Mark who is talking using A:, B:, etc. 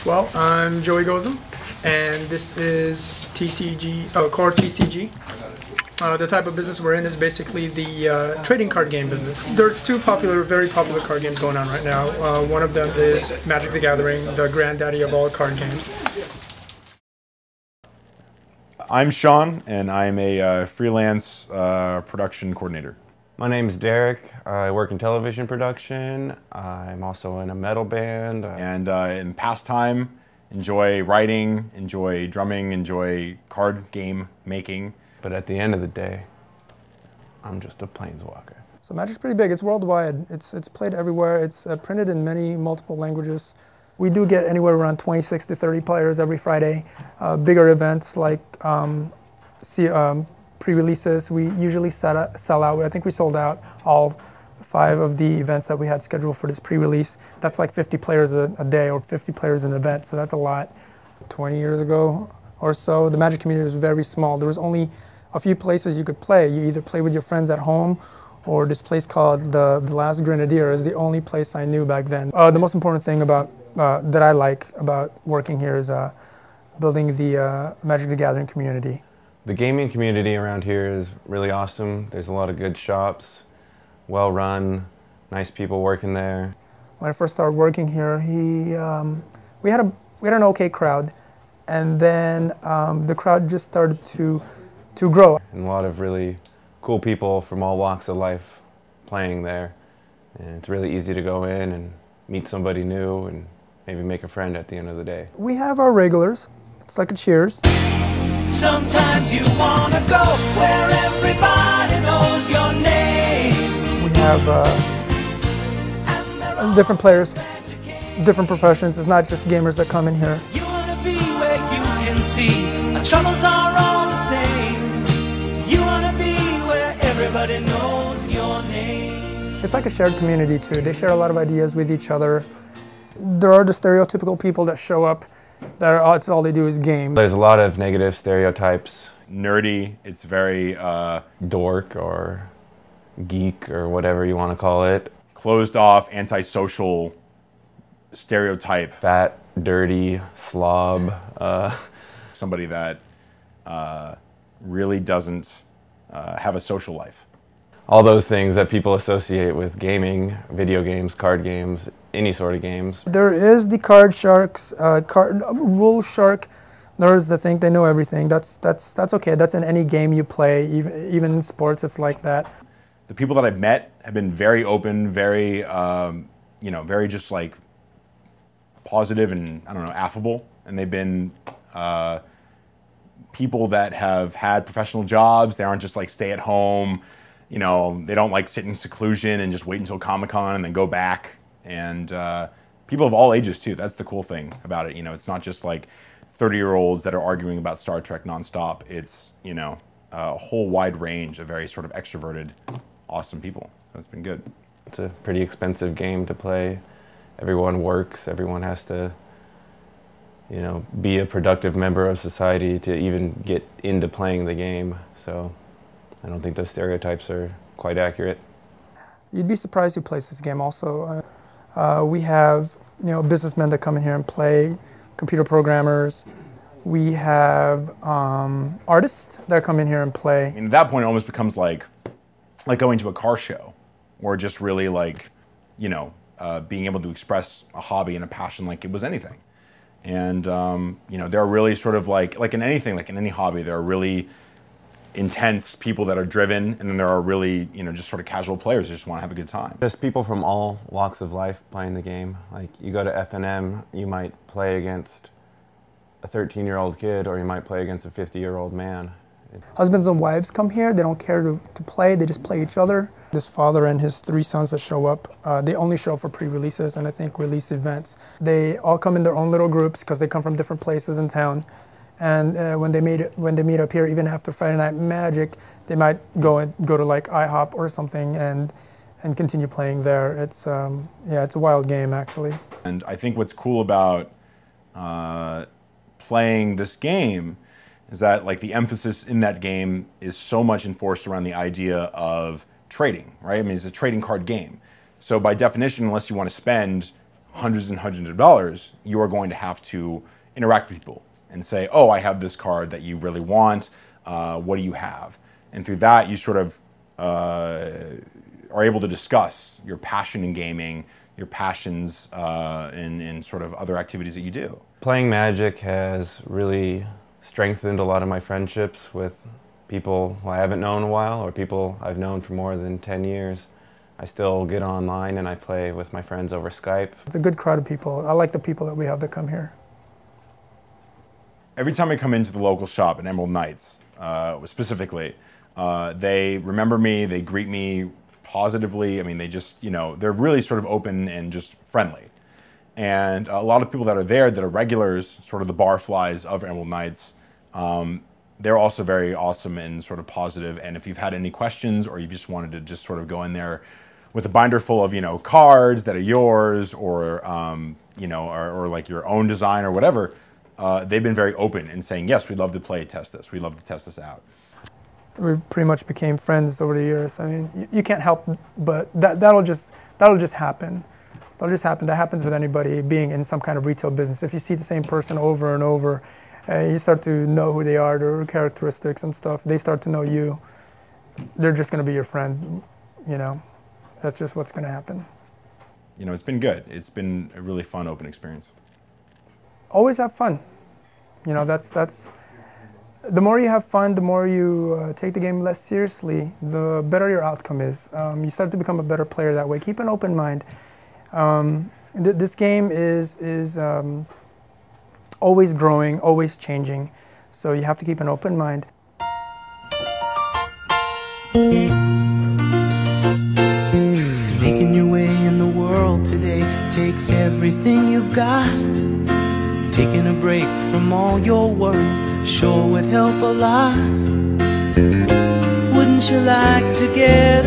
A: Well, I'm Joey Gozum, and this is Core TCG. The type of business we're in is basically the trading card game business. There's two very popular card games going on right now. One of them is Magic the Gathering, the granddaddy of all card games.
B: I'm Sean, and I'm a freelance production coordinator.
C: My name's Derek. I work in television production. I'm also in a metal band.
B: And in pastime, enjoy writing, enjoy drumming, enjoy card game making.
C: But at the end of the day, I'm just a planeswalker.
A: So Magic's pretty big. It's worldwide. It's played everywhere. It's printed in multiple languages. We do get anywhere around 26 to 30 players every Friday. Bigger events like pre-releases, we usually sell out. I think we sold out all 5 of the events that we had scheduled for this pre-release. That's like 50 players a day or 50 players an event, so that's a lot. 20 years ago or so, the Magic community was very small. There was only a few places you could play. You either play with your friends at home, or this place called the Last Grenadier is the only place I knew back then. The most important thing that I like about working here is building the Magic the Gathering community.
C: The gaming community around here is really awesome. There's a lot of good shops, well run, nice people working there.
A: When I first started working here, we had an okay crowd, and then the crowd just started to grow.
C: And a lot of really cool people from all walks of life playing there. And it's really easy to go in and meet somebody new and maybe make a friend at the end of the day.
A: We have our regulars. It's like a Cheers.
D: Sometimes you want to go where everybody knows your name.
A: We have different players, different professions. It's not just gamers that come in here.
D: You want to be where you can see our troubles are all the same. You want to be where everybody knows your name.
A: It's like a shared community too. They share a lot of ideas with each other. There are the stereotypical people that show up that's all they do is game.
C: There's a lot of negative stereotypes.
B: Nerdy, it's very
C: dork or geek or whatever you want to call it.
B: Closed off, antisocial stereotype.
C: Fat, dirty, slob.
B: Somebody that really doesn't have a social life.
C: All those things that people associate with gaming, video games, card games, any sort of games.
A: There is the card sharks, rule shark. Nerds that think they know everything. That's okay. That's in any game you play, even in sports. It's like that.
B: The people that I've met have been very open, very very just like positive and I don't know, affable. And they've been people that have had professional jobs. They aren't just like stay at home. You know, they don't like sit in seclusion and just wait until Comic-Con and then go back. And people of all ages too. That's the cool thing about it. You know, it's not just like 30-year-olds that are arguing about Star Trek nonstop. It's, you know, a whole wide range of very sort of extroverted, awesome people. So it's been good.
C: It's a pretty expensive game to play. Everyone works. Everyone has to, you know, be a productive member of society to even get into playing the game. So I don't think those stereotypes are quite accurate.
A: You'd be surprised who plays this game also. We have, businessmen that come in here and play, computer programmers. We have artists that come in here and play.
B: And at that point, it almost becomes like going to a car show, or just really like, being able to express a hobby and a passion like it was anything. And there are really sort of like in anything, like in any hobby, there are really intense people that are driven, and then there are really, just sort of casual players who just want to have a good time.
C: Just people from all walks of life playing the game. Like you go to F&M, you might play against a 13-year-old kid, or you might play against a 50-year-old man.
A: Husbands and wives come here. They don't care to play. They just play each other. This father and his 3 sons that show up, they only show up for pre-releases and I think release events. They all come in their own little groups because they come from different places in town. And when they meet up here, even after Friday Night Magic, they might go to like IHOP or something and continue playing there. It's it's a wild game actually.
B: And I think what's cool about playing this game is that like the emphasis in that game is so much enforced around the idea of trading, right? I mean, it's a trading card game. So by definition, unless you want to spend hundreds and hundreds of dollars, you are going to have to interact with people and say, oh, I have this card that you really want. What do you have? And through that, you sort of are able to discuss your passion in gaming, your passions in sort of other activities that you do.
C: Playing Magic has really strengthened a lot of my friendships with people I haven't known in a while or people I've known for more than 10 years. I still get online and I play with my friends over Skype.
A: It's a good crowd of people. I like the people that we have that come here.
B: Every time I come into the local shop at Emerald Knights, specifically, they remember me, they greet me positively. I mean, they just, you know, they're really sort of open and just friendly. And a lot of people that are there that are regulars, sort of the barflies of Emerald Knights, they're also very awesome and sort of positive. And if you've had any questions or you just wanted to just sort of go in there with a binder full of, you know, cards that are yours or, you know, or like your own design or whatever, they've been very open in saying, yes, we'd love to play test this. We'd love to test this out.
A: We pretty much became friends over the years. I mean, you can't help but that'll just happen. That'll just happen. That happens with anybody being in some kind of retail business. If you see the same person over and over, you start to know who they are, their characteristics and stuff. They start to know you. They're just going to be your friend, you know. That's just what's going to happen.
B: You know, it's been good. It's been a really fun, open experience.
A: Always have fun. You know, that's the more you have fun, the more you take the game less seriously, the better your outcome is. You start to become a better player that way. Keep an open mind. This game is always growing, always changing, so you have to keep an open mind.
D: Making your way in the world today takes everything you've got. Taking a break from all your worries sure would help a lot. Wouldn't you like to get